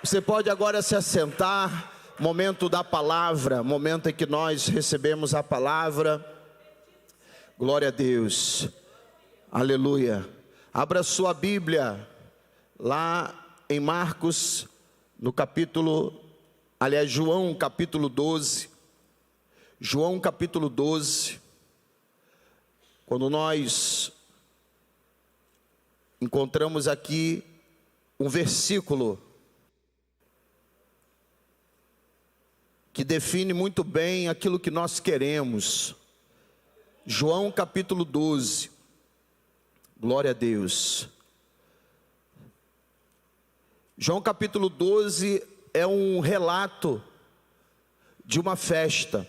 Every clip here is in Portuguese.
Você pode agora se assentar, momento da palavra, momento em que nós recebemos a palavra. Glória a Deus, aleluia. Abra sua Bíblia, lá em Marcos, no João capítulo 12. João capítulo 12, quando nós encontramos aqui um versículo que define muito bem aquilo que nós queremos. João capítulo 12, glória a Deus. João capítulo 12 é um relato de uma festa,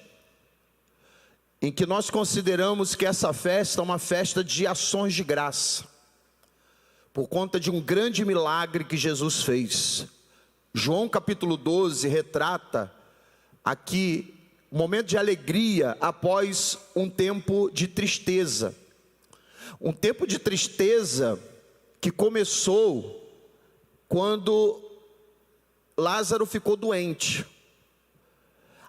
em que nós consideramos que essa festa é uma festa de ações de graça, por conta de um grande milagre que Jesus fez. João capítulo 12 retrata aqui um momento de alegria após um tempo de tristeza. Um tempo de tristeza que começou quando Lázaro ficou doente.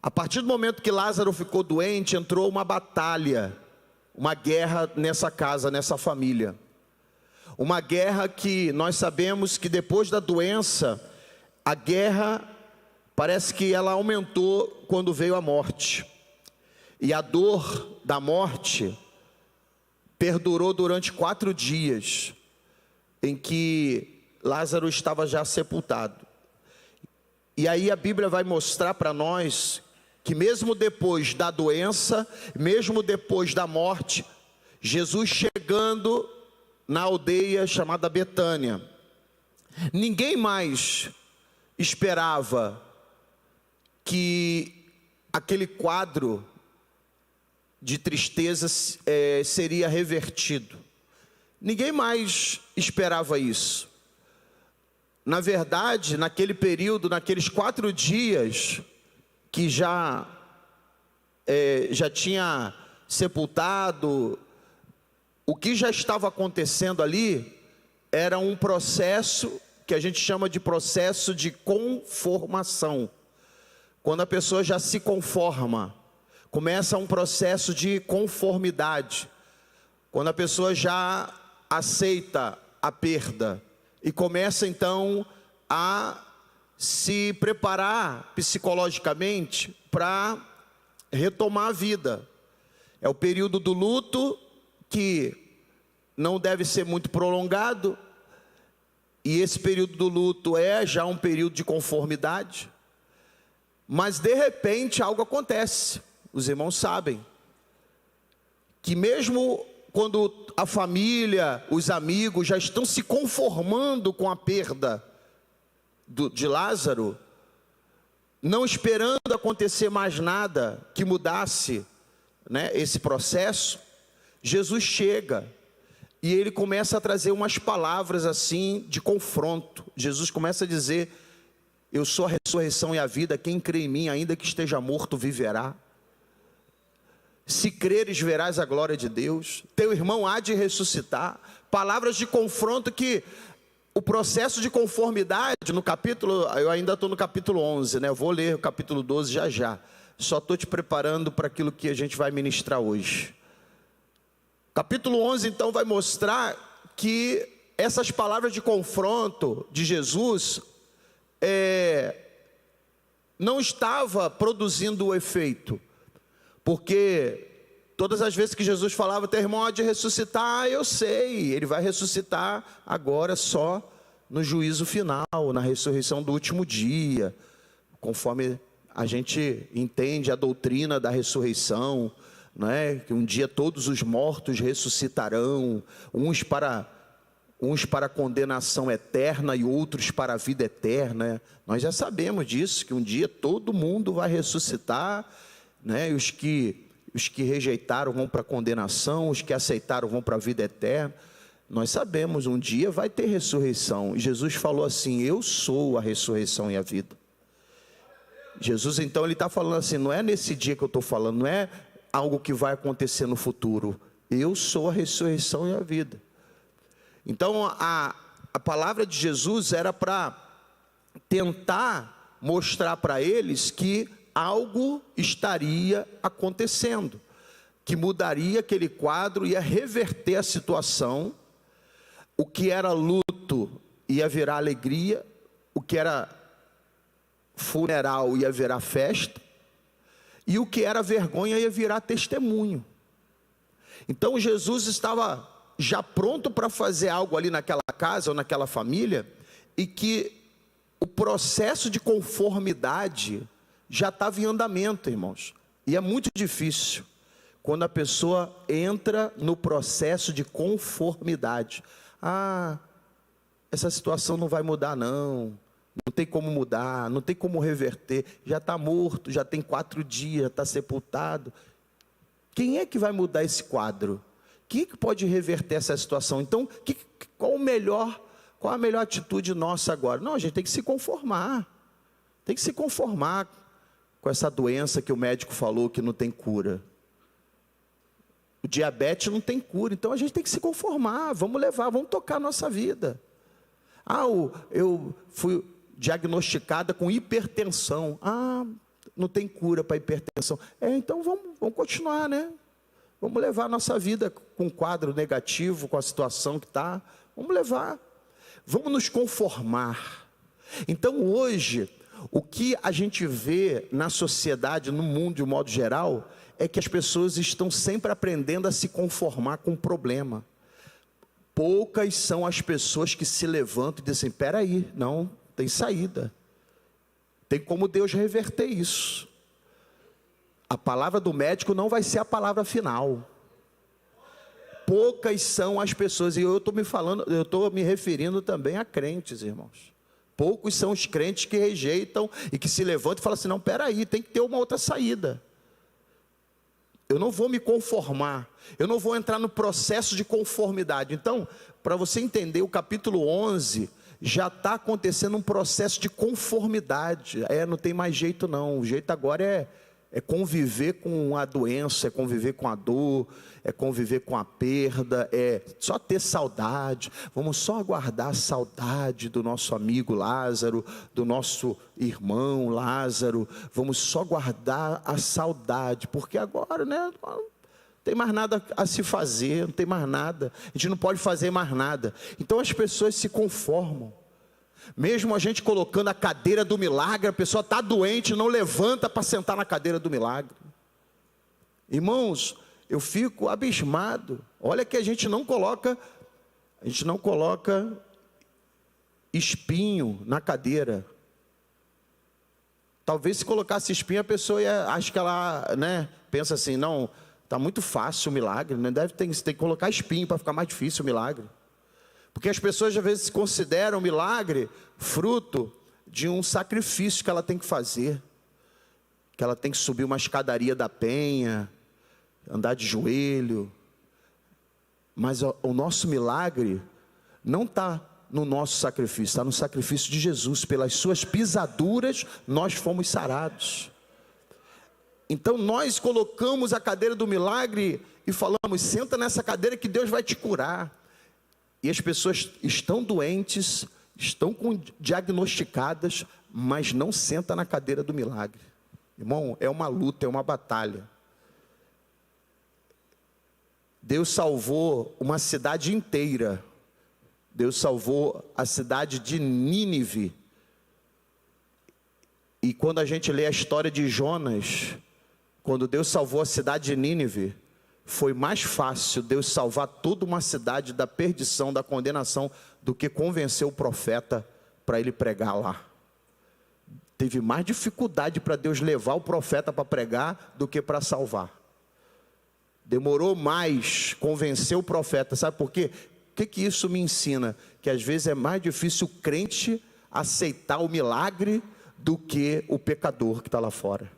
A partir do momento que Lázaro ficou doente, entrou uma batalha, uma guerra nessa casa, nessa família. Uma guerra que nós sabemos que depois da doença, a guerra parece que ela aumentou quando veio a morte. E a dor da morte perdurou durante 4 dias, em que Lázaro estava já sepultado. E aí a Bíblia vai mostrar para nós que mesmo depois da doença, mesmo depois da morte, Jesus chegando na aldeia chamada Betânia, ninguém mais esperava que aquele quadro de tristeza seria revertido. Ninguém mais esperava isso. Na verdade, naquele período, naqueles 4 dias que já tinha sepultado, o que já estava acontecendo ali era um processo que a gente chama de processo de conformação. Quando a pessoa já se conforma, começa um processo de conformidade. Quando a pessoa já aceita a perda e começa então a se preparar psicologicamente para retomar a vida. É o período do luto, que não deve ser muito prolongado, e esse período do luto é já um período de conformidade. Mas de repente algo acontece. Os irmãos sabem que mesmo quando a família, os amigos já estão se conformando com a perda de Lázaro, não esperando acontecer mais nada que mudasse, esse processo, Jesus chega e ele começa a trazer umas palavras assim de confronto. Jesus começa a dizer: eu sou a ressurreição e a vida, quem crê em mim, ainda que esteja morto, viverá. Se creres, verás a glória de Deus, teu irmão há de ressuscitar. Palavras de confronto que o processo de conformidade, no capítulo, eu ainda estou no capítulo 11, eu vou ler o capítulo 12 já. Só estou te preparando para aquilo que a gente vai ministrar hoje. Capítulo 11 então vai mostrar que essas palavras de confronto de Jesus não estava produzindo o efeito, porque todas as vezes que Jesus falava, teu irmão há de ressuscitar, eu sei, ele vai ressuscitar agora só no juízo final, na ressurreição do último dia, conforme a gente entende a doutrina da ressurreição, que um dia todos os mortos ressuscitarão, uns para condenação eterna e outros para a vida eterna. Nós já sabemos disso, que um dia todo mundo vai ressuscitar, e os que rejeitaram vão para a condenação, os que aceitaram vão para a vida eterna. Nós sabemos, um dia vai ter ressurreição. E Jesus falou assim: eu sou a ressurreição e a vida. Jesus então ele está falando assim, não é nesse dia que eu estou falando, não é algo que vai acontecer no futuro. Eu sou a ressurreição e a vida. Então a palavra de Jesus era para tentar mostrar para eles que algo estaria acontecendo, que mudaria aquele quadro, ia reverter a situação. O que era luto ia virar alegria, o que era funeral ia virar festa, e o que era vergonha ia virar testemunho. Então Jesus estava já pronto para fazer algo ali naquela casa ou naquela família, e que o processo de conformidade já estava em andamento, irmãos. E é muito difícil quando a pessoa entra no processo de conformidade. Essa situação não vai mudar não tem como mudar, não tem como reverter, já está morto, já tem 4 dias, já está sepultado. Quem é que vai mudar esse quadro? Quem é que pode reverter essa situação? Então, qual a melhor atitude nossa agora? Não, a gente tem que se conformar. Tem que se conformar com essa doença que o médico falou que não tem cura. O diabetes não tem cura, então a gente tem que se conformar. Vamos tocar a nossa vida. Eu fui diagnosticada com hipertensão. Não tem cura para hipertensão. Então vamos continuar, né? Vamos levar a nossa vida com um quadro negativo, com a situação que está. Vamos levar. Vamos nos conformar. Então hoje, o que a gente vê na sociedade, no mundo de um modo geral, é que as pessoas estão sempre aprendendo a se conformar com o problema. Poucas são as pessoas que se levantam e dizem: espera aí, não, tem saída. Tem como Deus reverter isso. A palavra do médico não vai ser a palavra final. Poucas são as pessoas, e eu estou me referindo também a crentes, irmãos. Poucos são os crentes que rejeitam e que se levantam e falam assim: não, espera aí, tem que ter uma outra saída. Eu não vou me conformar, eu não vou entrar no processo de conformidade. Então, para você entender, o capítulo 11 já está acontecendo um processo de conformidade. Não tem mais jeito não, o jeito agora é conviver com a doença, é conviver com a dor, é conviver com a perda, é só ter saudade. Vamos só aguardar a saudade do nosso amigo Lázaro, do nosso irmão Lázaro. Vamos só guardar a saudade, porque agora, né, não tem mais nada a se fazer, não tem mais nada, a gente não pode fazer mais nada. Então as pessoas se conformam. Mesmo a gente colocando a cadeira do milagre, a pessoa está doente, não levanta para sentar na cadeira do milagre. Irmãos, eu fico abismado. Olha que a gente não coloca espinho na cadeira. Talvez se colocasse espinho, a pessoa acho que ela, né, pensa assim: não, está muito fácil o milagre, né? Tem que colocar espinho para ficar mais difícil o milagre. Porque as pessoas às vezes consideram o milagre fruto de um sacrifício que ela tem que fazer, que ela tem que subir uma escadaria da penha, andar de joelho. Mas o nosso milagre não está no nosso sacrifício, está no sacrifício de Jesus. Pelas suas pisaduras nós fomos sarados. Então nós colocamos a cadeira do milagre e falamos: senta nessa cadeira que Deus vai te curar. E as pessoas estão doentes, estão diagnosticadas, mas não sentam na cadeira do milagre. Irmão, é uma luta, é uma batalha. Deus salvou uma cidade inteira. Deus salvou a cidade de Nínive. E quando a gente lê a história de Jonas, quando Deus salvou a cidade de Nínive, foi mais fácil Deus salvar toda uma cidade da perdição, da condenação, do que convencer o profeta para ele pregar lá. Teve mais dificuldade para Deus levar o profeta para pregar do que para salvar. Demorou mais convencer o profeta. Sabe por quê? O que isso me ensina? Que às vezes é mais difícil o crente aceitar o milagre do que o pecador que está lá fora.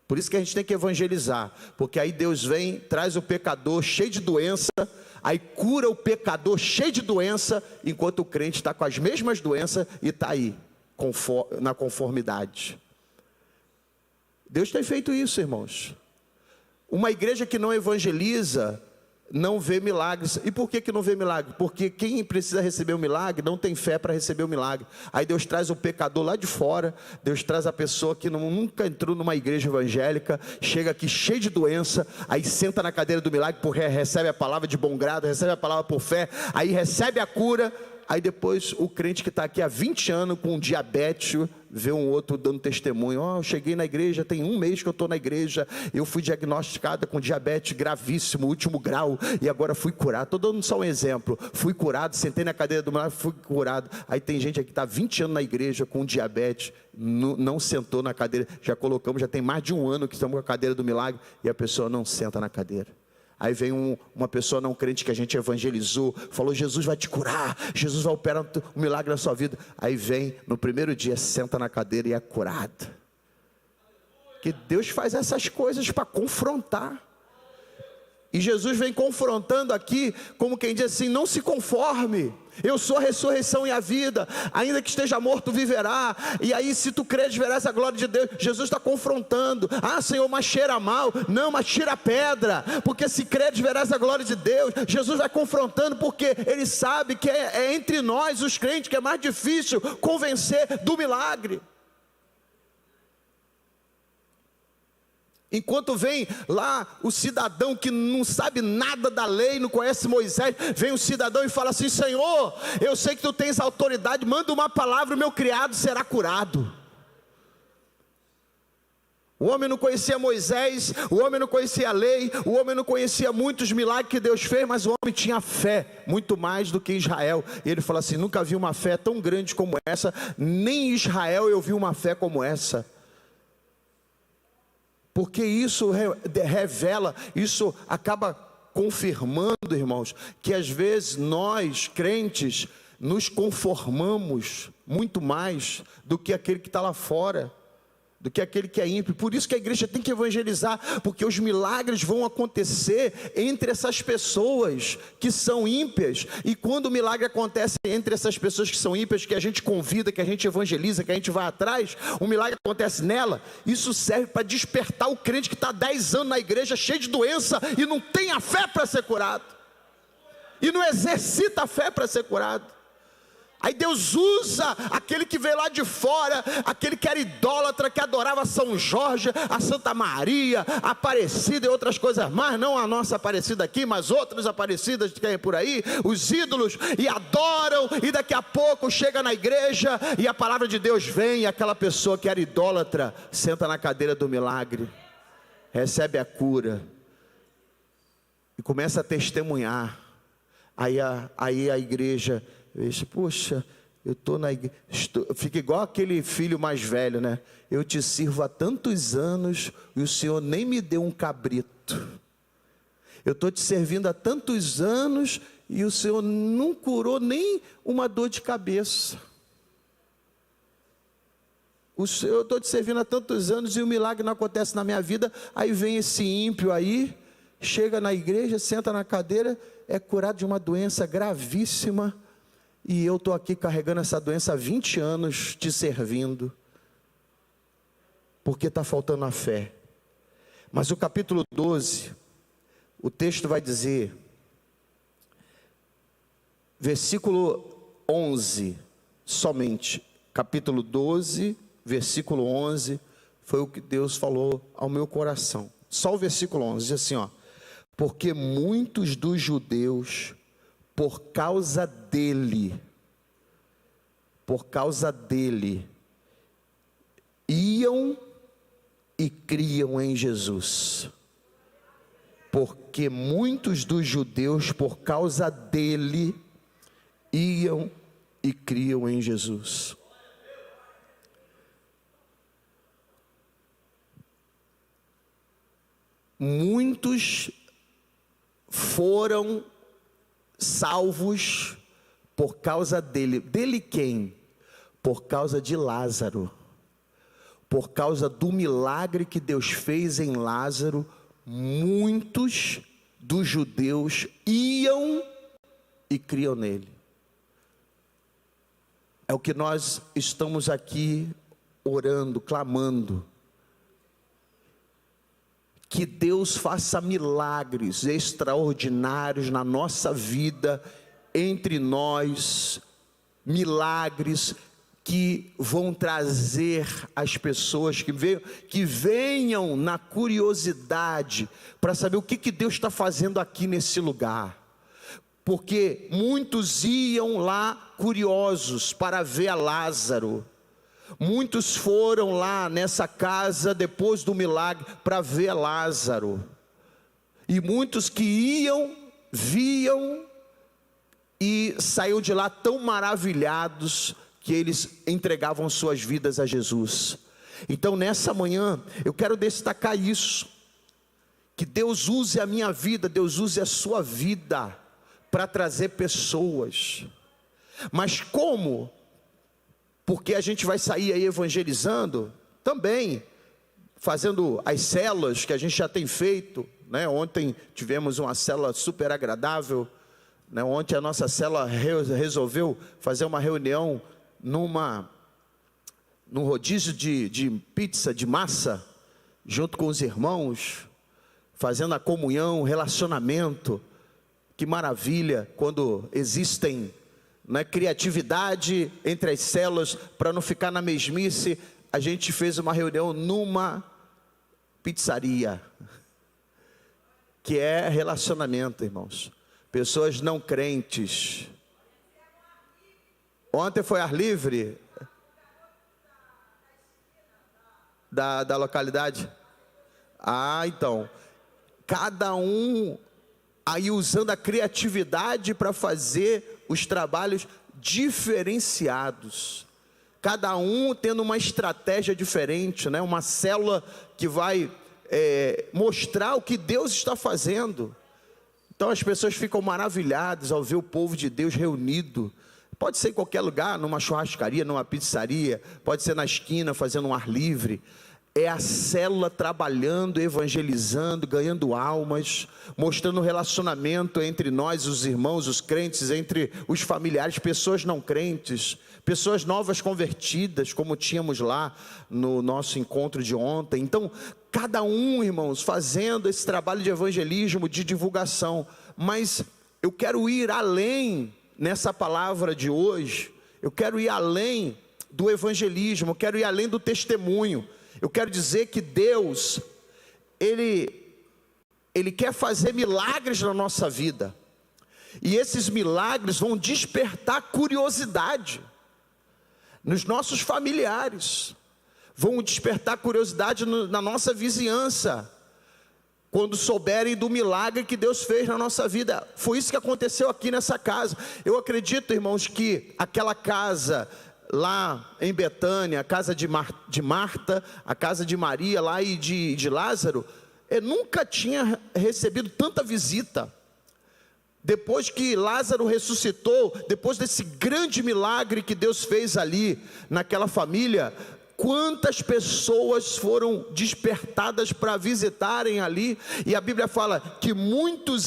Por isso que a gente tem que evangelizar, porque aí Deus vem, traz o pecador cheio de doença, aí cura o pecador cheio de doença, enquanto o crente está com as mesmas doenças e está aí, na conformidade. Deus tem feito isso, irmãos. Uma igreja que não evangeliza, não vê milagres. E por que não vê milagre? Porque quem precisa receber o milagre não tem fé para receber o milagre. Aí Deus traz o pecador lá de fora, Deus traz a pessoa que nunca entrou numa igreja evangélica, chega aqui cheio de doença, aí senta na cadeira do milagre, porque recebe a palavra de bom grado, recebe a palavra por fé, aí recebe a cura. Aí depois o crente que está aqui há 20 anos com diabetes, vê um outro dando testemunho: eu cheguei na igreja, tem 1 mês que eu estou na igreja, eu fui diagnosticada com diabetes gravíssimo, último grau, e agora fui curado. Estou dando só um exemplo, fui curado, sentei na cadeira do milagre, fui curado. Aí tem gente aqui que está 20 anos na igreja com diabetes, não sentou na cadeira, já colocamos, já tem mais de 1 ano que estamos com a cadeira do milagre, e a pessoa não senta na cadeira. Aí vem uma pessoa não crente que a gente evangelizou, falou: Jesus vai te curar, Jesus vai operar um milagre na sua vida. Aí vem, no primeiro dia, senta na cadeira e é curado. Que Deus faz essas coisas para confrontar. E Jesus vem confrontando aqui, como quem diz assim: não se conforme, eu sou a ressurreição e a vida, ainda que esteja morto viverá, e aí se tu creres verás a glória de Deus. Jesus está confrontando: ah Senhor, mas cheira mal, não, mas tira a pedra, porque se creres verás a glória de Deus. Jesus vai confrontando porque Ele sabe que é entre nós os crentes que é mais difícil convencer do milagre. Enquanto vem lá o cidadão que não sabe nada da lei, não conhece Moisés, vem o cidadão e fala assim: Senhor, eu sei que tu tens autoridade, manda uma palavra, o meu criado será curado. O homem não conhecia Moisés, o homem não conhecia a lei, o homem não conhecia muitos milagres que Deus fez, mas o homem tinha fé, muito mais do que Israel. E ele fala assim: nunca vi uma fé tão grande como essa, nem em Israel eu vi uma fé como essa. Porque isso revela, isso acaba confirmando, irmãos, que às vezes nós, crentes, nos conformamos muito mais do que aquele que está lá fora, do que aquele que é ímpio. Por isso que a igreja tem que evangelizar, porque os milagres vão acontecer entre essas pessoas que são ímpias. E quando o milagre acontece entre essas pessoas que são ímpias, que a gente convida, que a gente evangeliza, que a gente vai atrás, o milagre acontece nela, isso serve para despertar o crente que está há 10 anos na igreja, cheio de doença, e não tem a fé para ser curado, e não exercita a fé para ser curado. Aí Deus usa aquele que veio lá de fora, aquele que era idólatra, que adorava São Jorge, a Santa Maria, a Aparecida e outras coisas mais, não a nossa Aparecida aqui, mas outras Aparecidas que tem por aí, os ídolos, e adoram, e daqui a pouco chega na igreja, e a palavra de Deus vem, e aquela pessoa que era idólatra, senta na cadeira do milagre, recebe a cura, e começa a testemunhar. Aí a igreja... Poxa, eu estou na igreja, fica igual aquele filho mais velho, né? Eu te sirvo há tantos anos e o Senhor nem me deu um cabrito. Eu estou te servindo há tantos anos e o Senhor não curou nem uma dor de cabeça. Eu estou te servindo há tantos anos e o milagre não acontece na minha vida. Aí vem esse ímpio aí, chega na igreja, senta na cadeira, é curado de uma doença gravíssima. E eu estou aqui carregando essa doença há 20 anos, te servindo, porque está faltando a fé. Mas o capítulo 12, o texto vai dizer, versículo 11, somente, capítulo 12, versículo 11, foi o que Deus falou ao meu coração. Só o versículo 11, diz assim, porque muitos dos judeus, por causa dele, iam e criam em Jesus. Porque muitos dos judeus, por causa dele, iam e criam em Jesus. Muitos foram salvos por causa dele. Dele quem? Por causa de Lázaro. Por causa do milagre que Deus fez em Lázaro, muitos dos judeus iam e criam nele. É o que nós estamos aqui orando, clamando. que Deus faça milagres extraordinários na nossa vida, entre nós, milagres que vão trazer as pessoas que venham na curiosidade para saber o que Deus está fazendo aqui nesse lugar. Porque muitos iam lá curiosos para ver a Lázaro. Muitos foram lá nessa casa depois do milagre para ver a Lázaro. E muitos que iam, viam e saíam de lá tão maravilhados que eles entregavam suas vidas a Jesus. Então nessa manhã eu quero destacar isso, que Deus use a minha vida, Deus use a sua vida para trazer pessoas. Mas como? Porque a gente vai sair aí evangelizando, também fazendo as células que a gente já tem feito, né? Ontem tivemos uma célula super agradável, né? Ontem a nossa célula resolveu fazer uma reunião num rodízio de pizza, de massa, junto com os irmãos, fazendo a comunhão, relacionamento. Que maravilha quando existem, né, criatividade entre as células, para não ficar na mesmice. A gente fez uma reunião numa pizzaria, que é relacionamento, irmãos. Pessoas não crentes. Ontem foi ar livre da localidade. Então, cada um aí usando a criatividade para fazer os trabalhos diferenciados. Cada um tendo uma estratégia diferente, né? Uma célula que vai mostrar o que Deus está fazendo. Então as pessoas ficam maravilhadas ao ver o povo de Deus reunido. Pode ser em qualquer lugar, numa churrascaria, numa pizzaria, pode ser na esquina, fazendo um ar livre. É a célula trabalhando, evangelizando, ganhando almas, mostrando relacionamento entre nós, os irmãos, os crentes, entre os familiares, pessoas não crentes, pessoas novas convertidas, como tínhamos lá no nosso encontro de ontem. Então, cada um, irmãos, fazendo esse trabalho de evangelismo, de divulgação. Mas eu quero ir além nessa palavra de hoje. Eu quero ir além do evangelismo, eu quero ir além do testemunho. Eu quero dizer que Deus, Ele quer fazer milagres na nossa vida. E esses milagres vão despertar curiosidade nos nossos familiares. Vão despertar curiosidade na nossa vizinhança. Quando souberem do milagre que Deus fez na nossa vida. Foi isso que aconteceu aqui nessa casa. Eu acredito, irmãos, que aquela casa lá em Betânia, a casa de Marta, a casa de Maria lá e de Lázaro, nunca tinha recebido tanta visita. Depois que Lázaro ressuscitou, depois desse grande milagre que Deus fez ali, naquela família, quantas pessoas foram despertadas para visitarem ali. E a Bíblia fala que muitos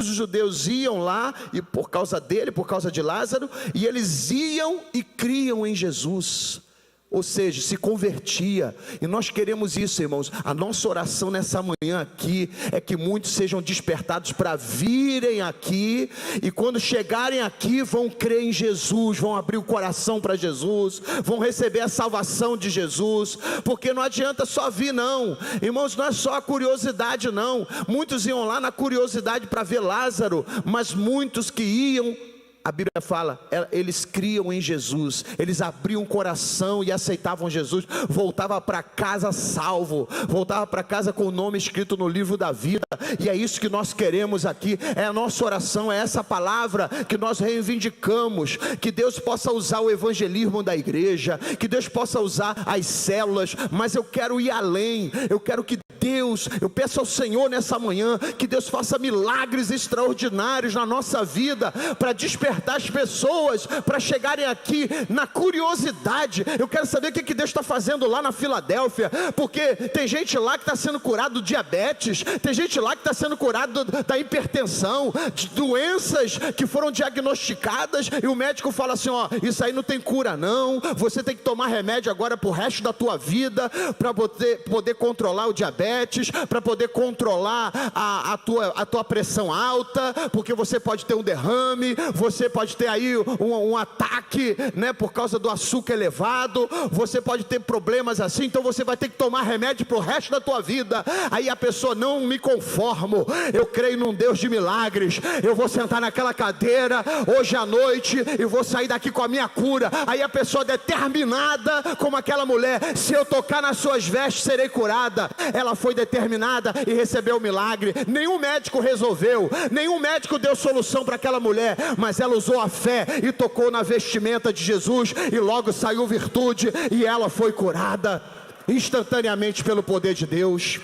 judeus iam lá, e por causa dele, por causa de Lázaro, e eles iam e criam em Jesus. Ou seja, se convertia. E nós queremos isso, irmãos. A nossa oração nessa manhã aqui é que muitos sejam despertados para virem aqui, e quando chegarem aqui vão crer em Jesus, vão abrir o coração para Jesus, vão receber a salvação de Jesus. Porque não adianta só vir, não, irmãos, não é só a curiosidade, não. Muitos iam lá na curiosidade para ver Lázaro, mas muitos que iam, a Bíblia fala, eles criam em Jesus, eles abriam o coração e aceitavam Jesus, voltava para casa salvo, voltava para casa com o nome escrito no livro da vida. E é isso que nós queremos aqui, é a nossa oração, é essa palavra que nós reivindicamos, que Deus possa usar o evangelismo da igreja, que Deus possa usar as células, mas eu quero ir além. Eu quero que Deus, eu peço ao Senhor nessa manhã, que Deus faça milagres extraordinários na nossa vida, para despertar as pessoas, para chegarem aqui na curiosidade. Eu quero saber o que Deus está fazendo lá na Filadélfia, porque tem gente lá que está sendo curado do diabetes, tem gente lá que está sendo curado da hipertensão, de doenças que foram diagnosticadas, e o médico fala assim, isso aí não tem cura não, você tem que tomar remédio agora para o resto da tua vida, para poder controlar o diabetes, diabetes, para poder controlar a tua pressão alta, porque você pode ter um derrame, você pode ter aí um ataque, né, por causa do açúcar elevado, você pode ter problemas assim, então você vai ter que tomar remédio para o resto da tua vida. Aí a pessoa: não me conformo, eu creio num Deus de milagres, eu vou sentar naquela cadeira hoje à noite e vou sair daqui com a minha cura. Aí a pessoa determinada, como aquela mulher: se eu tocar nas suas vestes serei curada. Ela foi determinada e recebeu o milagre. Nenhum médico resolveu, nenhum médico deu solução para aquela mulher, mas ela usou a fé e tocou na vestimenta de Jesus, e logo saiu virtude, e ela foi curada instantaneamente pelo poder de Deus.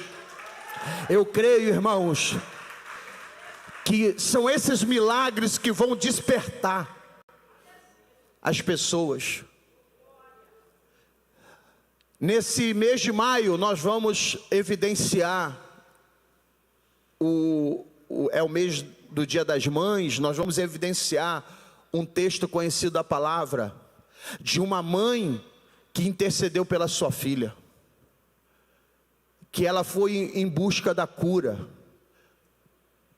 Eu creio, irmãos, que são esses milagres que vão despertar as pessoas. Nesse mês de maio nós vamos evidenciar é o mês do Dia das Mães. Nós vamos evidenciar um texto conhecido da palavra, de uma mãe que intercedeu pela sua filha, que ela foi em busca da cura,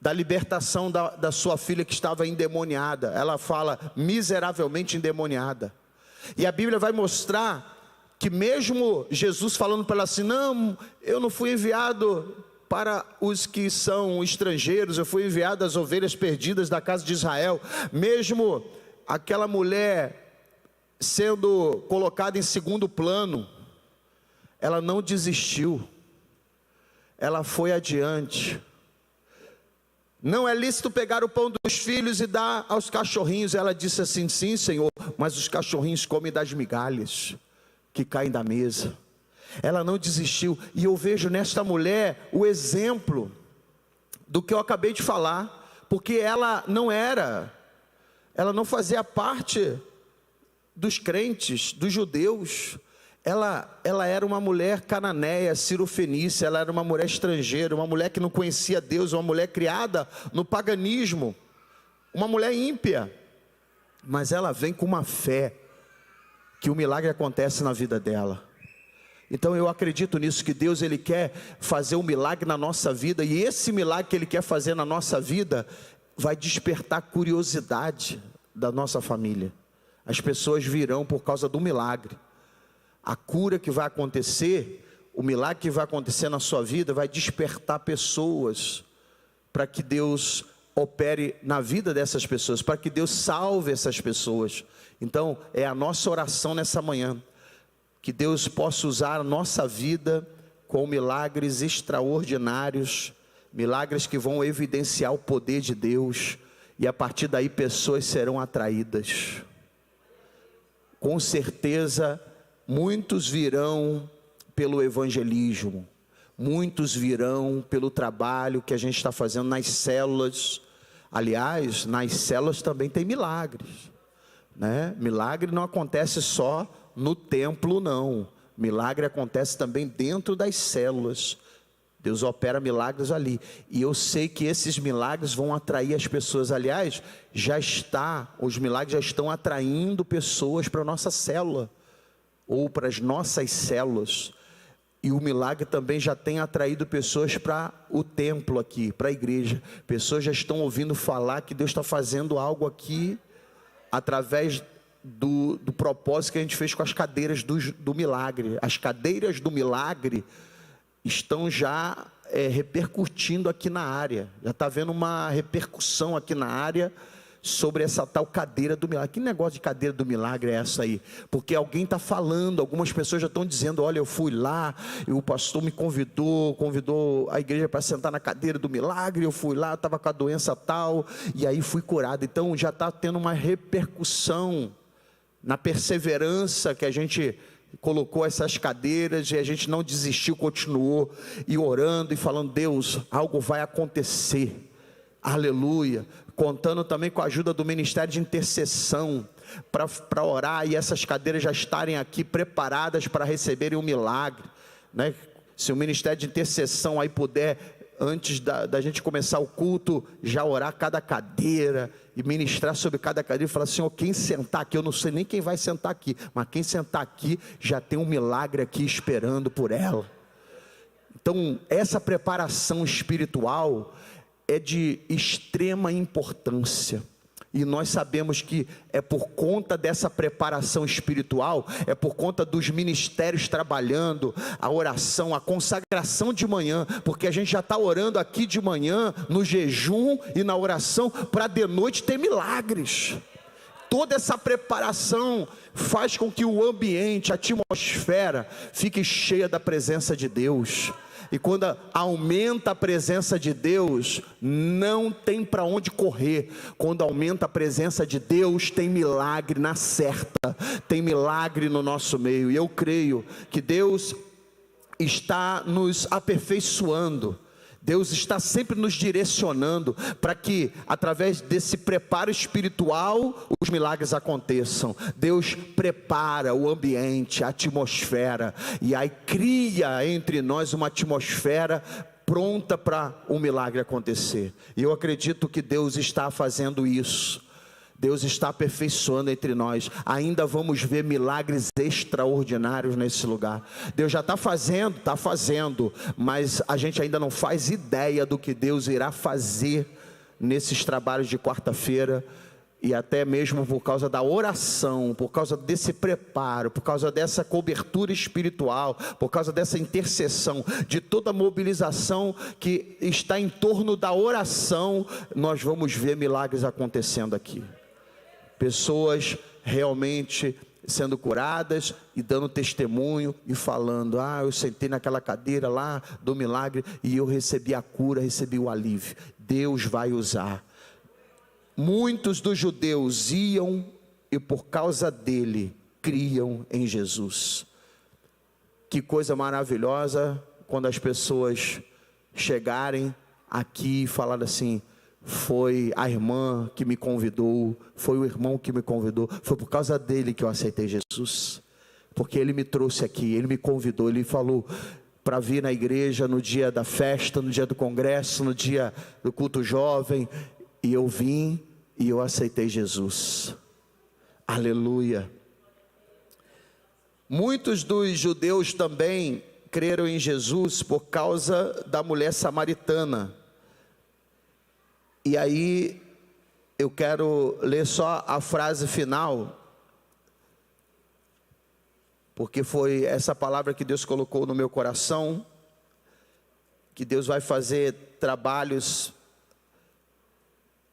da libertação da sua filha que estava endemoniada. Ela fala: miseravelmente endemoniada. E a Bíblia vai mostrar que mesmo Jesus falando para ela assim: não, eu não fui enviado para os que são estrangeiros, eu fui enviado às ovelhas perdidas da casa de Israel. Mesmo aquela mulher sendo colocada em segundo plano, ela não desistiu, ela foi adiante. Não é lícito pegar o pão dos filhos e dar aos cachorrinhos. Ela disse assim: sim, Senhor, mas os cachorrinhos comem das migalhas que caem da mesa. Ela não desistiu. E eu vejo nesta mulher o exemplo do que eu acabei de falar, porque ela não fazia parte dos crentes, dos judeus. Ela era uma mulher cananeia, cirofenícia, ela era uma mulher estrangeira, uma mulher que não conhecia Deus, uma mulher criada no paganismo, uma mulher ímpia, mas ela vem com uma fé, que o milagre acontece na vida dela. Então eu acredito nisso, que Deus ele quer fazer um milagre na nossa vida, e esse milagre que ele quer fazer na nossa vida, vai despertar curiosidade da nossa família. As pessoas virão por causa do milagre. A cura que vai acontecer, o milagre que vai acontecer na sua vida, vai despertar pessoas, para que Deus opere na vida dessas pessoas, para que Deus salve essas pessoas. Então é a nossa oração nessa manhã, que Deus possa usar a nossa vida com milagres extraordinários, milagres que vão evidenciar o poder de Deus, e a partir daí pessoas serão atraídas. Com certeza muitos virão pelo evangelismo, muitos virão pelo trabalho que a gente está fazendo nas células. Aliás, nas células também tem milagres, né? Milagre não acontece só no templo, não. Milagre acontece também dentro das células. Deus opera milagres ali, e eu sei que esses milagres vão atrair as pessoas. Aliás, os milagres já estão atraindo pessoas para a nossa célula, ou para as nossas células. E o milagre também já tem atraído pessoas para o templo aqui, para a igreja. Pessoas já estão ouvindo falar que Deus está fazendo algo aqui, através do propósito que a gente fez com as cadeiras do milagre. As cadeiras do milagre estão já repercutindo aqui na área. Já está havendo uma repercussão aqui na área sobre essa tal cadeira do milagre. Que negócio de cadeira do milagre é essa aí? Porque alguém está falando, algumas pessoas já estão dizendo: olha, eu fui lá, e o pastor me convidou a igreja para sentar na cadeira do milagre, eu fui lá, estava com a doença tal, e aí fui curado. Então já está tendo uma repercussão na perseverança que a gente colocou essas cadeiras, e a gente não desistiu, continuou, e orando e falando: Deus, algo vai acontecer, aleluia. Contando também com a ajuda do Ministério de Intercessão, para orar, e essas cadeiras já estarem aqui preparadas para receberem o milagre, né? Se o Ministério de Intercessão aí puder, antes da gente começar o culto, já orar cada cadeira, e ministrar sobre cada cadeira, e falar: Senhor, quem sentar aqui, eu não sei nem quem vai sentar aqui, mas quem sentar aqui, já tem um milagre aqui esperando por ela. Então, essa preparação espiritual é de extrema importância. E nós sabemos que é por conta dessa preparação espiritual, é por conta dos ministérios trabalhando, a oração, a consagração de manhã, porque a gente já está orando aqui de manhã, no jejum e na oração, para de noite ter milagres. Toda essa preparação faz com que o ambiente, a atmosfera, fique cheia da presença de Deus. E quando aumenta a presença de Deus, não tem para onde correr. Quando aumenta a presença de Deus, tem milagre na certa, tem milagre no nosso meio. E eu creio que Deus está nos aperfeiçoando. Deus está sempre nos direcionando para que, através desse preparo espiritual, os milagres aconteçam. Deus prepara o ambiente, a atmosfera, e aí cria entre nós uma atmosfera pronta para o milagre acontecer. E eu acredito que Deus está fazendo isso. Deus está aperfeiçoando entre nós. Ainda vamos ver milagres extraordinários nesse lugar. Deus já está fazendo, mas a gente ainda não faz ideia do que Deus irá fazer nesses trabalhos de quarta-feira. E até mesmo por causa da oração, por causa desse preparo, por causa dessa cobertura espiritual, por causa dessa intercessão, de toda a mobilização que está em torno da oração, nós vamos ver milagres acontecendo aqui. Pessoas realmente sendo curadas e dando testemunho e falando: eu sentei naquela cadeira lá do milagre e eu recebi a cura, recebi o alívio. Deus vai usar. Muitos dos judeus iam e por causa dele criam em Jesus. Que coisa maravilhosa quando as pessoas chegarem aqui e falarem assim: foi a irmã que me convidou, foi o irmão que me convidou, foi por causa dele que eu aceitei Jesus, porque ele me trouxe aqui, ele me convidou, ele falou para vir na igreja no dia da festa, no dia do congresso, no dia do culto jovem, e eu vim e eu aceitei Jesus. Aleluia. Muitos dos judeus também creram em Jesus por causa da mulher samaritana. E aí, eu quero ler só a frase final, porque foi essa palavra que Deus colocou no meu coração, que Deus vai fazer trabalhos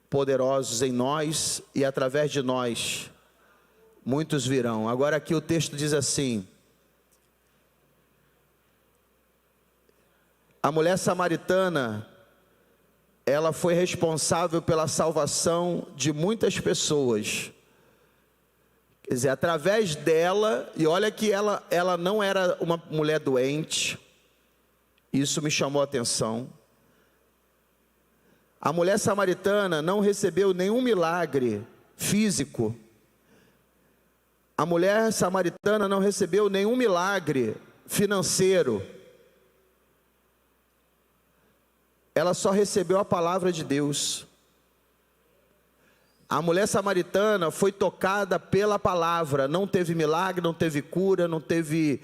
poderosos em nós, e através de nós, muitos virão. Agora aqui o texto diz assim: a mulher samaritana, ela foi responsável pela salvação de muitas pessoas. Quer dizer, através dela, e olha que ela não era uma mulher doente, isso me chamou a atenção. A mulher samaritana não recebeu nenhum milagre físico. A mulher samaritana não recebeu nenhum milagre financeiro. Ela só recebeu a palavra de Deus. A mulher samaritana foi tocada pela palavra, não teve milagre, não teve cura, não teve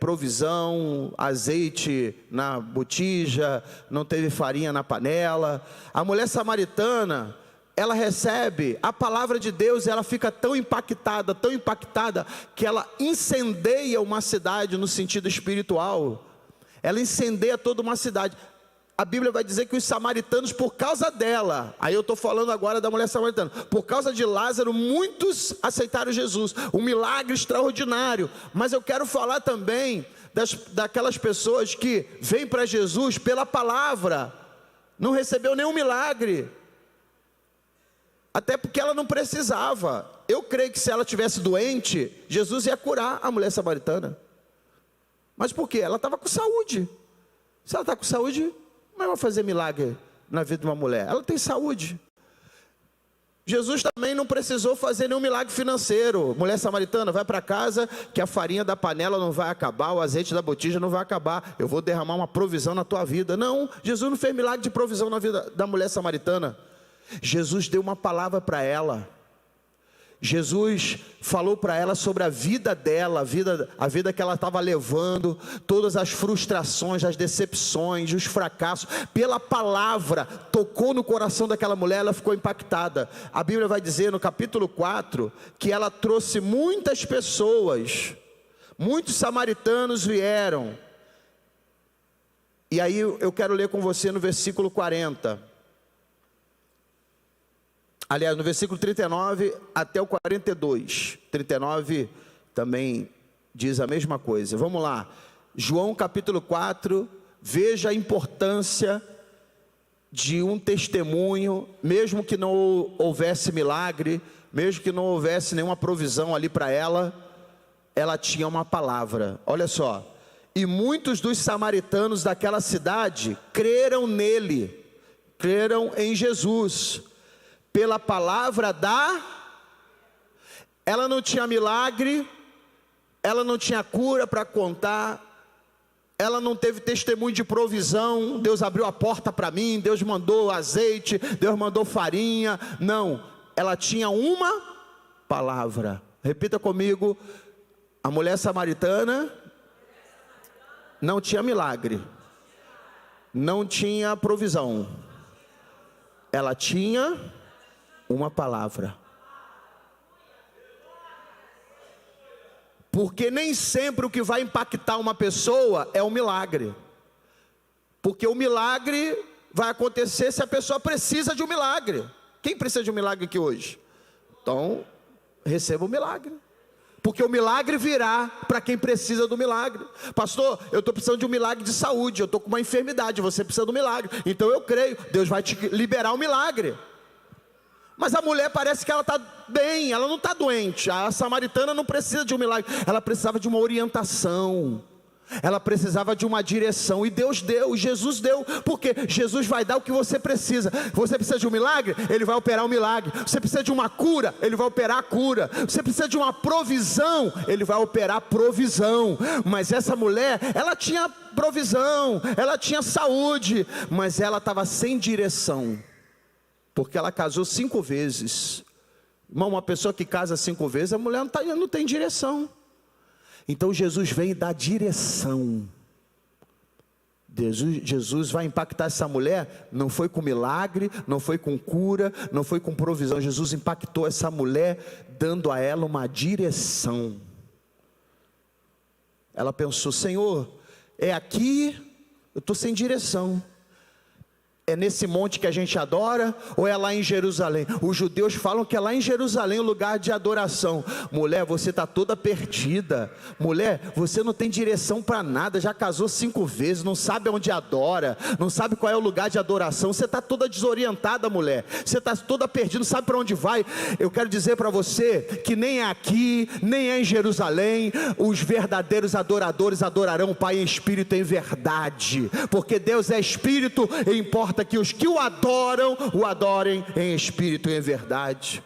provisão, azeite na botija, não teve farinha na panela. A mulher samaritana, ela recebe a palavra de Deus e ela fica tão impactada, que ela incendeia uma cidade no sentido espiritual. Ela incendeia toda uma cidade. A Bíblia vai dizer que os samaritanos, por causa dela, aí eu estou falando agora da mulher samaritana, por causa de Lázaro, muitos aceitaram Jesus, um milagre extraordinário. Mas eu quero falar também daquelas pessoas que vêm para Jesus pela palavra, não recebeu nenhum milagre, até porque ela não precisava. Eu creio que se ela tivesse doente, Jesus ia curar a mulher samaritana. Mas por quê? Ela estava com saúde. Se ela está com saúde, como é que vai fazer milagre na vida de uma mulher? Ela tem saúde. Jesus também não precisou fazer nenhum milagre financeiro. Mulher samaritana, vai para casa que a farinha da panela não vai acabar, o azeite da botija não vai acabar. Eu vou derramar uma provisão na tua vida. Não, Jesus não fez milagre de provisão na vida da mulher samaritana. Jesus deu uma palavra para ela. Jesus falou para ela sobre a vida dela, a vida que ela estava levando, todas as frustrações, as decepções, os fracassos. Pela palavra, tocou no coração daquela mulher, ela ficou impactada. A Bíblia vai dizer no capítulo 4, que ela trouxe muitas pessoas, muitos samaritanos vieram. E aí eu quero ler com você no versículo 40. Aliás, no versículo 39 até o 42. 39 também diz a mesma coisa. Vamos lá. João capítulo 4. Veja a importância de um testemunho, mesmo que não houvesse milagre, mesmo que não houvesse nenhuma provisão ali para ela, ela tinha uma palavra. Olha só. E muitos dos samaritanos daquela cidade creram nele, creram em Jesus, pela palavra ela não tinha milagre, ela não tinha cura para contar, ela não teve testemunho de provisão, Deus abriu a porta para mim, Deus mandou azeite, Deus mandou farinha, não, ela tinha uma palavra. Repita comigo: a mulher samaritana não tinha milagre, não tinha provisão, ela tinha uma palavra. Porque nem sempre o que vai impactar uma pessoa é um milagre. Porque o milagre vai acontecer se a pessoa precisa de um milagre. Quem precisa de um milagre aqui hoje? Então, receba o milagre. Porque o milagre virá para quem precisa do milagre. Pastor, eu estou precisando de um milagre de saúde, eu estou com uma enfermidade, você precisa do milagre. Então eu creio, Deus vai te liberar o milagre. Mas a mulher parece que ela está bem, ela não está doente. A samaritana não precisa de um milagre, ela precisava de uma orientação, ela precisava de uma direção, e Deus deu, Jesus deu, porque Jesus vai dar o que você precisa. Você precisa de um milagre? Ele vai operar o milagre. Você precisa de uma cura? Ele vai operar a cura. Você precisa de uma provisão? Ele vai operar a provisão. Mas essa mulher, ela tinha provisão, ela tinha saúde, mas ela estava sem direção, porque ela casou 5 vezes. Irmão, uma pessoa que casa 5 vezes, a mulher não tem direção. Então Jesus vem e dá direção. Jesus vai impactar essa mulher, não foi com milagre, não foi com cura, não foi com provisão. Jesus impactou essa mulher, dando a ela uma direção. Ela pensou: Senhor, é aqui, eu estou sem direção. É nesse monte que a gente adora, ou é lá em Jerusalém? Os judeus falam que é lá em Jerusalém o lugar de adoração. Mulher, você está toda perdida. Mulher, você não tem direção para nada, já casou 5 vezes, não sabe onde adora, não sabe qual é o lugar de adoração. Você está toda desorientada, mulher. Você está toda perdida, não sabe para onde vai. Eu quero dizer para você que nem é aqui, nem é em Jerusalém. Os verdadeiros adoradores adorarão o Pai em espírito e em verdade, porque Deus é espírito e importa que os que o adorem em espírito e em verdade.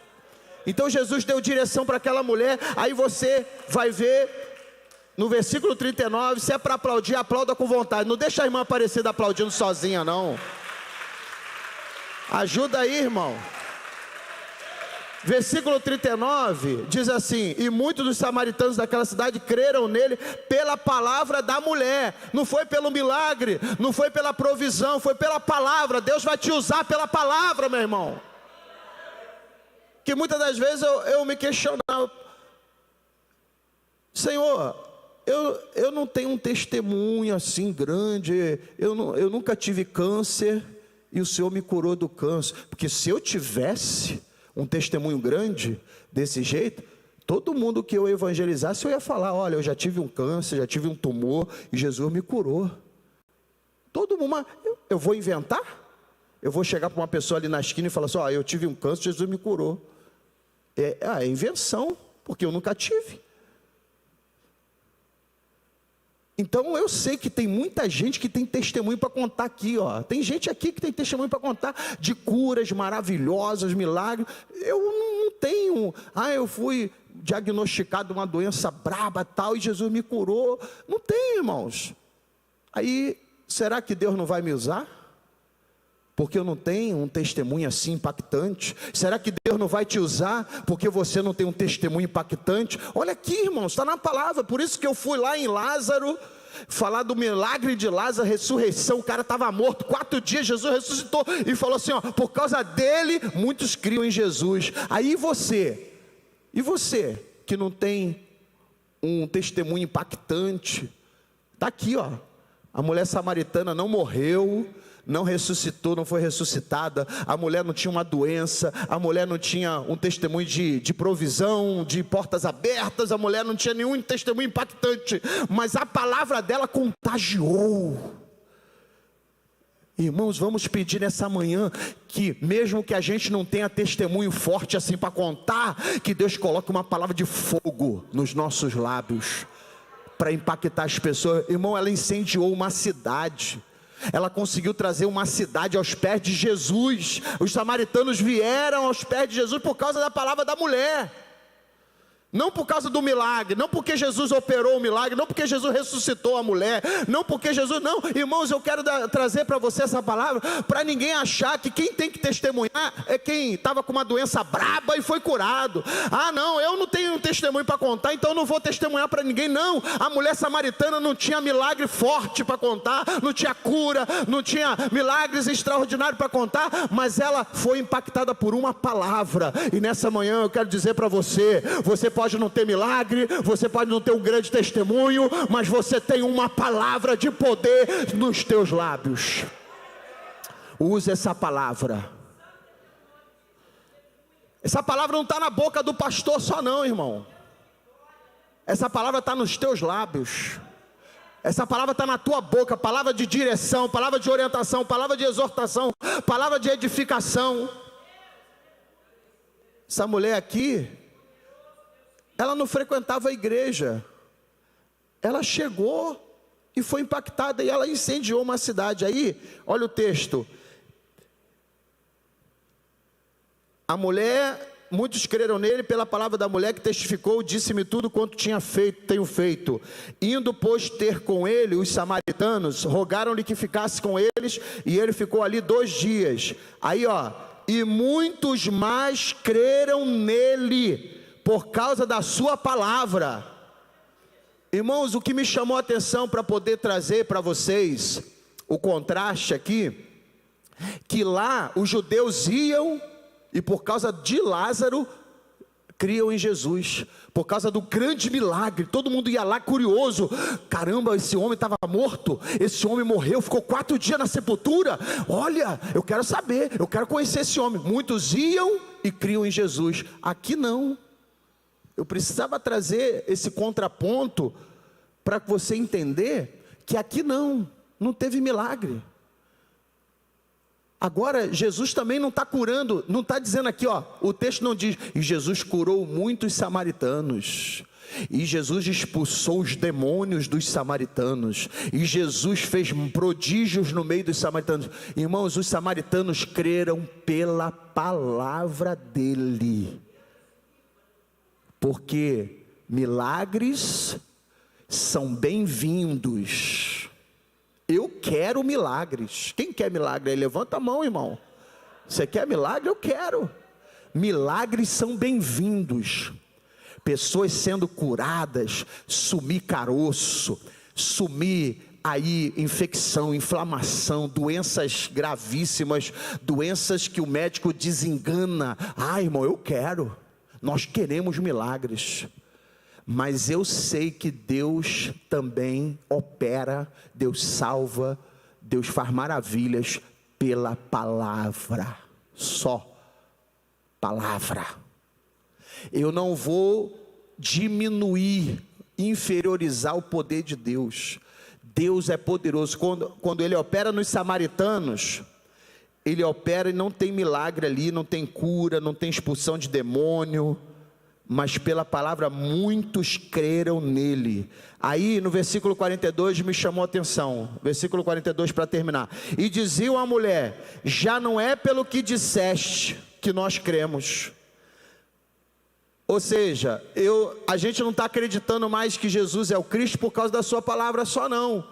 Então Jesus deu direção para aquela mulher. Aí você vai ver no versículo 39, se é para aplaudir, aplauda com vontade. Não deixa a irmã Aparecida aplaudindo sozinha, não. Ajuda aí, irmão. Versículo 39 diz assim: e muitos dos samaritanos daquela cidade creram nele pela palavra da mulher. Não foi pelo milagre, não foi pela provisão, foi pela palavra. Deus vai te usar pela palavra, meu irmão. Que muitas das vezes eu me questionava: Senhor, eu não tenho um testemunho assim grande, eu nunca tive câncer e o Senhor me curou do câncer. Porque se eu tivesse um testemunho grande desse jeito, todo mundo que eu evangelizasse, eu ia falar: olha, eu já tive um câncer, já tive um tumor e Jesus me curou. Todo mundo, eu vou inventar? Eu vou chegar para uma pessoa ali na esquina e falar assim: ó, eu tive um câncer, Jesus me curou. É invenção, porque eu nunca tive. Então eu sei que tem muita gente que tem testemunho para contar aqui, ó. Tem gente aqui que tem testemunho para contar de curas maravilhosas, milagres. Eu não tenho. Eu fui diagnosticado de uma doença braba tal e Jesus me curou. Não tem, irmãos. Aí, será que Deus não vai me usar? porque eu não tenho um testemunho assim impactante? Será que Deus não vai te usar porque você não tem um testemunho impactante? Olha aqui, irmãos, está na palavra. Por isso que eu fui lá em Lázaro, falar do milagre de Lázaro, ressurreição. O cara estava morto 4 dias, Jesus ressuscitou e falou assim, ó, por causa dele muitos criam em Jesus. Aí você, e você que não tem um testemunho impactante, está aqui, ó, a mulher samaritana não morreu, não ressuscitou, não foi ressuscitada, a mulher não tinha uma doença, a mulher não tinha um testemunho de provisão, de portas abertas, a mulher não tinha nenhum testemunho impactante, mas a palavra dela contagiou. Irmãos, vamos pedir nessa manhã que mesmo que a gente não tenha testemunho forte assim para contar, que Deus coloque uma palavra de fogo nos nossos lábios, para impactar as pessoas. Irmão, ela incendiou uma cidade, ela conseguiu trazer uma cidade aos pés de Jesus. Os samaritanos vieram aos pés de Jesus por causa da palavra da mulher, não por causa do milagre, não porque Jesus operou o milagre, não porque Jesus ressuscitou a mulher, não porque Jesus, não, irmãos, eu quero trazer para você essa palavra, para ninguém achar que quem tem que testemunhar é quem estava com uma doença braba e foi curado. Ah não, eu não tenho um testemunho para contar, então eu não vou testemunhar para ninguém. Não, a mulher samaritana não tinha milagre forte para contar, não tinha cura, não tinha milagres extraordinários para contar, mas ela foi impactada por uma palavra. E nessa manhã eu quero dizer para você, você pode não ter milagre, você pode não ter um grande testemunho, mas você tem uma palavra de poder nos teus lábios. Use essa palavra. Essa palavra não está na boca do pastor só não, irmão. Essa palavra está nos teus lábios. Essa palavra está na tua boca, palavra de direção, palavra de orientação, palavra de exortação, palavra de edificação. Essa mulher aqui, ela não frequentava a igreja, ela chegou e foi impactada, e ela incendiou uma cidade. Aí, olha o texto, a mulher, muitos creram nele pela palavra da mulher que testificou, disse-me tudo quanto tenho feito. Indo, pois, ter com ele, os samaritanos, rogaram-lhe que ficasse com eles, e ele ficou ali 2 dias. Aí, ó, e muitos mais creram nele, por causa da sua palavra. Irmãos, o que me chamou a atenção para poder trazer para vocês o contraste aqui, que lá os judeus iam e por causa de Lázaro criam em Jesus, por causa do grande milagre, todo mundo ia lá curioso, caramba, esse homem estava morto, esse homem morreu, ficou 4 dias na sepultura, olha, eu quero saber, eu quero conhecer esse homem. Muitos iam e criam em Jesus. Aqui não. Eu precisava trazer esse contraponto para você entender que aqui não teve milagre. Agora, Jesus também não está curando, não está dizendo aqui, ó, o texto não diz, e Jesus curou muitos samaritanos, e Jesus expulsou os demônios dos samaritanos, e Jesus fez prodígios no meio dos samaritanos. Irmãos, os samaritanos creram pela palavra dele. Porque milagres são bem-vindos. Eu quero milagres. Quem quer milagre aí? Levanta a mão, irmão. Você quer milagre? Eu quero. Milagres são bem-vindos. Pessoas sendo curadas, sumir caroço, sumir aí infecção, inflamação, doenças gravíssimas, doenças que o médico desengana. Ah, irmão, eu quero. Nós queremos milagres, mas eu sei que Deus também opera, Deus salva, Deus faz maravilhas pela palavra, só palavra. Eu não vou diminuir, inferiorizar o poder de Deus. Deus é poderoso. Quando Ele opera nos samaritanos, Ele opera e não tem milagre ali, não tem cura, não tem expulsão de demônio, mas pela palavra muitos creram nele. Aí no versículo 42 me chamou a atenção, versículo 42 para terminar. E diziam à mulher, já não é pelo que disseste que nós cremos. Ou seja, a gente não está acreditando mais que Jesus é o Cristo por causa da sua palavra só não.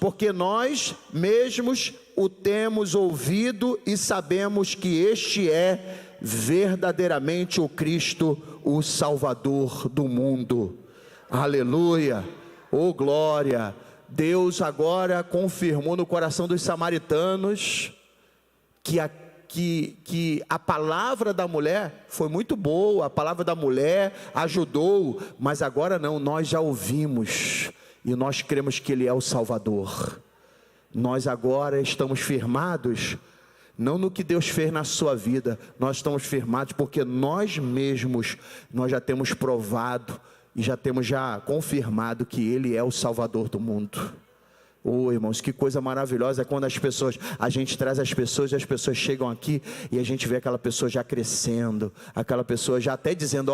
Porque nós mesmos o temos ouvido e sabemos que este é verdadeiramente o Cristo, o Salvador do mundo. Aleluia, oh glória. Deus agora confirmou no coração dos samaritanos que a palavra da mulher foi muito boa, a palavra da mulher ajudou, mas agora não, nós já ouvimos e nós cremos que Ele é o Salvador. Nós agora estamos firmados, não no que Deus fez na sua vida, nós estamos firmados porque nós mesmos, nós já temos provado e já temos confirmado que Ele é o Salvador do mundo. Oh, irmãos, que coisa maravilhosa é quando a gente traz as pessoas e as pessoas chegam aqui e a gente vê aquela pessoa já crescendo, aquela pessoa já até dizendo,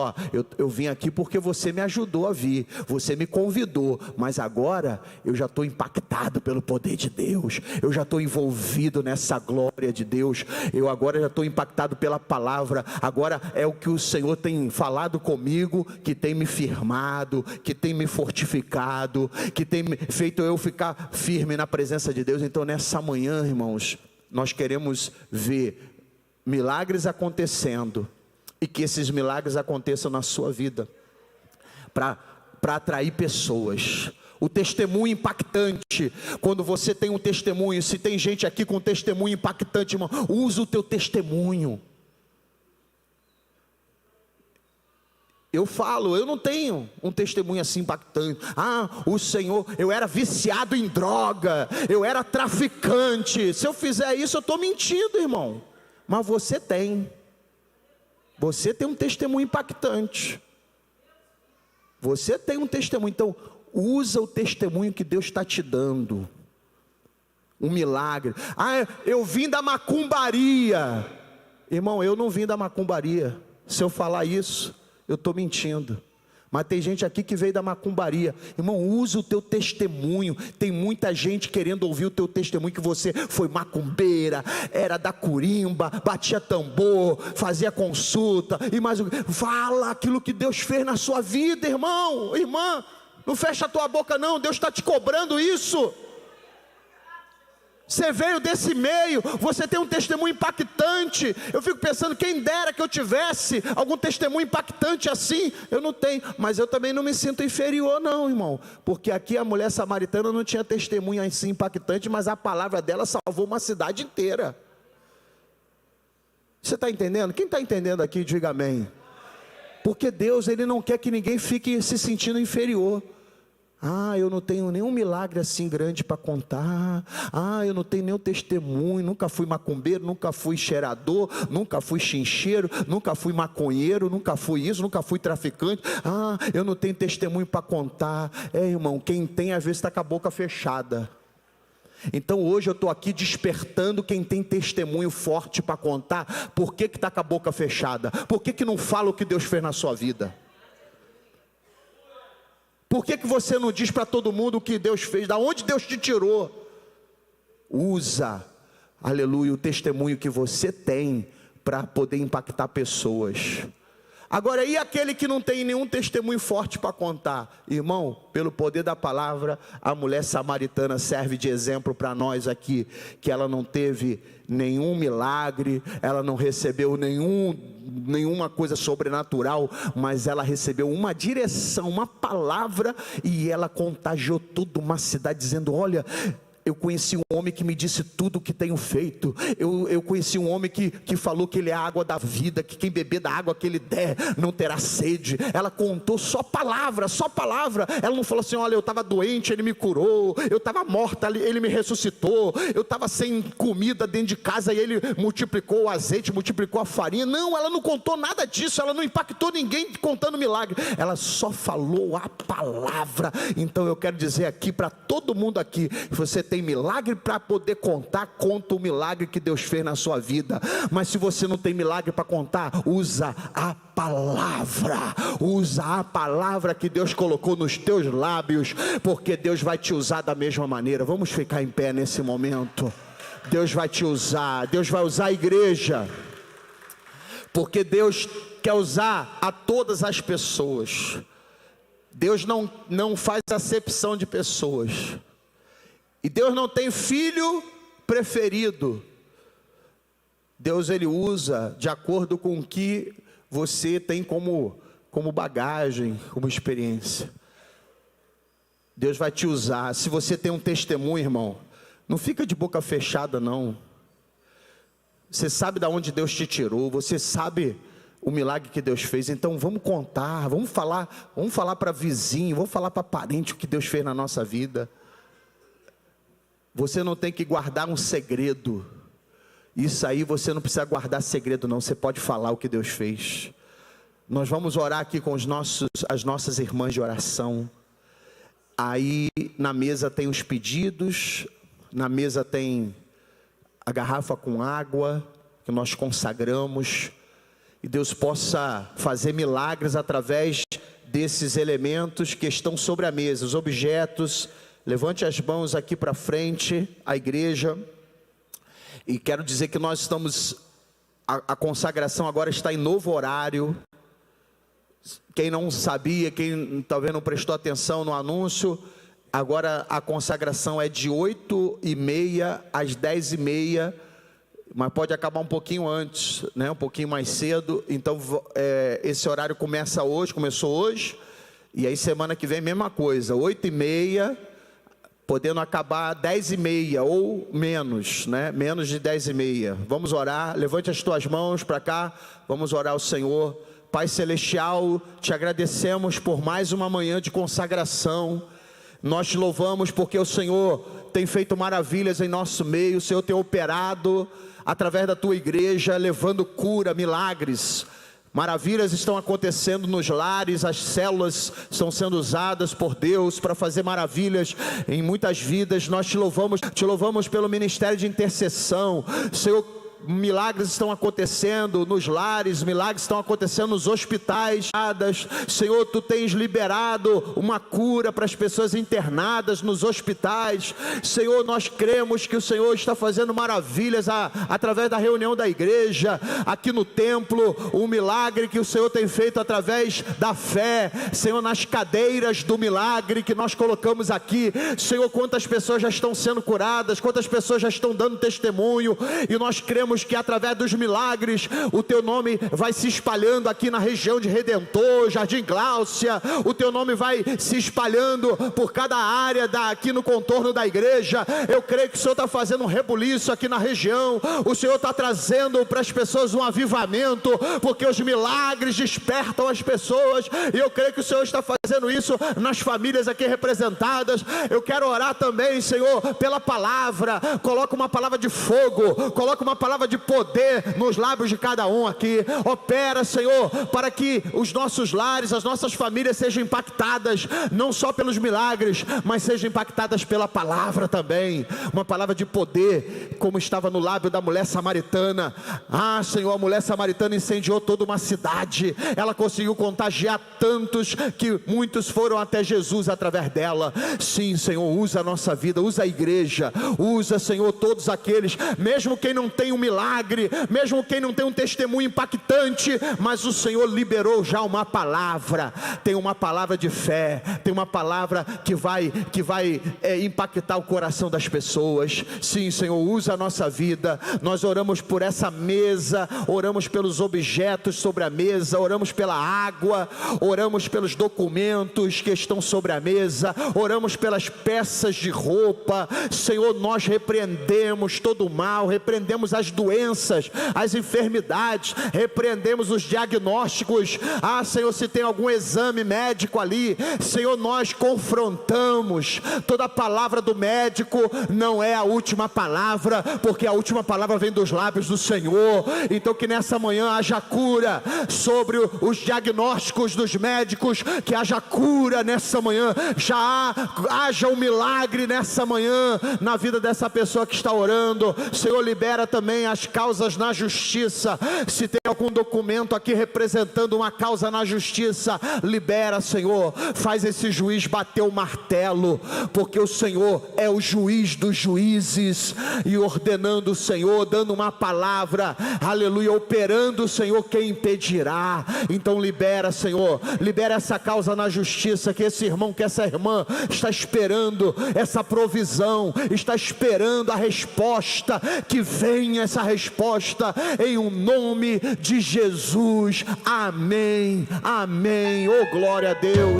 eu vim aqui porque você me ajudou a vir, você me convidou, mas agora eu já estou impactado pelo poder de Deus, eu já estou envolvido nessa glória de Deus, eu agora já estou impactado pela palavra, agora é o que o Senhor tem falado comigo, que tem me firmado, que tem me fortificado, que tem feito eu ficar firme na presença de Deus. Então nessa manhã, irmãos, nós queremos ver milagres acontecendo, e que esses milagres aconteçam na sua vida, para atrair pessoas. O testemunho impactante, quando você tem um testemunho, se tem gente aqui com testemunho impactante, irmão, usa o teu testemunho. Eu falo, eu não tenho um testemunho assim impactante. O Senhor, eu era viciado em droga, eu era traficante. Se eu fizer isso, eu estou mentindo, irmão. Mas você tem um testemunho impactante. Você tem um testemunho, então usa o testemunho que Deus está te dando. Um milagre. Eu vim da macumbaria. Irmão, eu não vim da macumbaria. Se eu falar isso, eu estou mentindo. Mas tem gente aqui que veio da macumbaria. Irmão, usa o teu testemunho. Tem muita gente querendo ouvir o teu testemunho, que você foi macumbeira, era da curimba, batia tambor, fazia consulta, e mais fala aquilo que Deus fez na sua vida, irmão, irmã. Não fecha a tua boca não, Deus está te cobrando isso. Você veio desse meio, você tem um testemunho impactante. Eu fico pensando, quem dera que eu tivesse algum testemunho impactante assim. Eu não tenho, mas eu também não me sinto inferior não, irmão. Porque aqui a mulher samaritana não tinha testemunho assim impactante, mas a palavra dela salvou uma cidade inteira. Você está entendendo? Quem está entendendo aqui, diga amém. Porque Deus, Ele não quer que ninguém fique se sentindo inferior. Eu não tenho nenhum milagre assim grande para contar. Eu não tenho nenhum testemunho. Nunca fui macumbeiro, nunca fui cheirador, nunca fui chincheiro, nunca fui maconheiro, nunca fui isso, nunca fui traficante. Eu não tenho testemunho para contar. Irmão, quem tem às vezes está com a boca fechada. Então hoje eu estou aqui despertando quem tem testemunho forte para contar. Por que está com a boca fechada? Por que não fala o que Deus fez na sua vida? Por que você não diz para todo mundo o que Deus fez? Da onde Deus te tirou? Usa, aleluia, o testemunho que você tem para poder impactar pessoas. Agora, e aquele que não tem nenhum testemunho forte para contar? Irmão, pelo poder da palavra, a mulher samaritana serve de exemplo para nós aqui, que ela não teve nenhum milagre, ela não recebeu nenhuma coisa sobrenatural, mas ela recebeu uma direção, uma palavra, e ela contagiou toda uma cidade, dizendo, olha, eu conheci um homem que me disse tudo o que tenho feito. Eu conheci um homem que falou que ele é a água da vida, que quem beber da água que ele der não terá sede. Ela contou só palavra. Ela não falou assim, olha, eu estava doente, ele me curou, eu estava morta, ele me ressuscitou, eu estava sem comida dentro de casa e ele multiplicou o azeite, multiplicou a farinha. Não, ela não contou nada disso, ela não impactou ninguém contando milagre, ela só falou a palavra. Então eu quero dizer aqui para todo mundo aqui, você tem milagre para poder contar, conta o milagre que Deus fez na sua vida. Mas se você não tem milagre para contar, usa a palavra que Deus colocou nos teus lábios, porque Deus vai te usar da mesma maneira. Vamos ficar em pé nesse momento. Deus vai te usar, Deus vai usar a igreja, porque Deus quer usar a todas as pessoas. Deus não faz acepção de pessoas. E Deus não tem filho preferido. Deus, ele usa de acordo com o que você tem como bagagem, como experiência. Deus vai te usar. Se você tem um testemunho, irmão, não fica de boca fechada, não. Você sabe de onde Deus te tirou, você sabe o milagre que Deus fez. Então vamos contar, vamos falar para vizinho, vamos falar para parente o que Deus fez na nossa vida. Você não tem que guardar um segredo. Isso aí você não precisa guardar segredo, não. Você pode falar o que Deus fez. Nós vamos orar aqui com as nossas irmãs de oração. Aí na mesa tem os pedidos, na mesa tem a garrafa com água que nós consagramos. E Deus possa fazer milagres através desses elementos que estão sobre a mesa, os objetos. Levante as mãos aqui para frente, a igreja. E quero dizer que nós estamos, a consagração agora está em novo horário. Quem não sabia, quem talvez não prestou atenção no anúncio, agora a consagração é de 8h30 às 10h30, mas pode acabar um pouquinho antes, né? Um pouquinho mais cedo. Então esse horário começou hoje, e aí semana que vem mesma coisa, 8h30, podendo acabar 10h30 ou menos, né? Menos de 10h30. Vamos orar, levante as tuas mãos para cá, vamos orar ao Senhor. Pai Celestial, te agradecemos por mais uma manhã de consagração. Nós te louvamos porque o Senhor tem feito maravilhas em nosso meio. O Senhor tem operado através da tua igreja, levando cura, milagres. Maravilhas estão acontecendo nos lares, as células estão sendo usadas por Deus para fazer maravilhas em muitas vidas. Nós te louvamos pelo ministério de intercessão. Senhor, milagres estão acontecendo nos lares, milagres estão acontecendo nos hospitais. Senhor, tu tens liberado uma cura para as pessoas internadas nos hospitais. Senhor, nós cremos que o Senhor está fazendo maravilhas através da reunião da igreja, aqui no templo, um milagre que o Senhor tem feito através da fé. Senhor, nas cadeiras do milagre que nós colocamos aqui, Senhor, quantas pessoas já estão sendo curadas, quantas pessoas já estão dando testemunho, e nós cremos que através dos milagres o teu nome vai se espalhando aqui na região de Redentor, Jardim Gláucia. O teu nome vai se espalhando por cada área aqui no contorno da igreja. Eu creio que o Senhor está fazendo um rebuliço aqui na região. O Senhor está trazendo para as pessoas um avivamento, porque os milagres despertam as pessoas, e eu creio que o Senhor está fazendo isso nas famílias aqui representadas. Eu quero orar também, Senhor, pela palavra. Coloca uma palavra de fogo, coloca uma palavra de poder nos lábios de cada um aqui. Opera, Senhor, para que os nossos lares, as nossas famílias sejam impactadas, não só pelos milagres, mas sejam impactadas pela palavra também. Uma palavra de poder, como estava no lábio da mulher samaritana. Senhor, a mulher samaritana incendiou toda uma cidade. Ela conseguiu contagiar tantos que muitos foram até Jesus através dela. Sim, Senhor, usa a nossa vida, usa a igreja, usa, Senhor, todos aqueles, mesmo quem não tem um milagre, mesmo quem não tem um testemunho impactante, mas o Senhor liberou já uma palavra. Tem uma palavra de fé, tem uma palavra que vai impactar o coração das pessoas. Sim, Senhor, usa a nossa vida. Nós oramos por essa mesa, oramos pelos objetos sobre a mesa, oramos pela água, oramos pelos documentos que estão sobre a mesa, oramos pelas peças de roupa. Senhor, nós repreendemos todo o mal, repreendemos as doenças, as enfermidades, repreendemos os diagnósticos. Senhor, se tem algum exame médico ali, Senhor, nós confrontamos. Toda palavra do médico não é a última palavra, porque a última palavra vem dos lábios do Senhor. Então que nessa manhã haja cura sobre os diagnósticos dos médicos, que haja cura nessa manhã, haja um milagre nessa manhã na vida dessa pessoa que está orando. Senhor, libera também as causas na justiça. Se tem algum documento aqui representando uma causa na justiça, libera, Senhor. Faz esse juiz bater o martelo, porque o Senhor é o juiz dos juízes, e ordenando o Senhor, dando uma palavra, aleluia, operando o Senhor, quem impedirá? Então libera, Senhor, libera essa causa na justiça, que esse irmão, que essa irmã está esperando essa provisão, está esperando a resposta, que venha essa resposta em um nome de Jesus. Amém, amém. Oh, glória a Deus.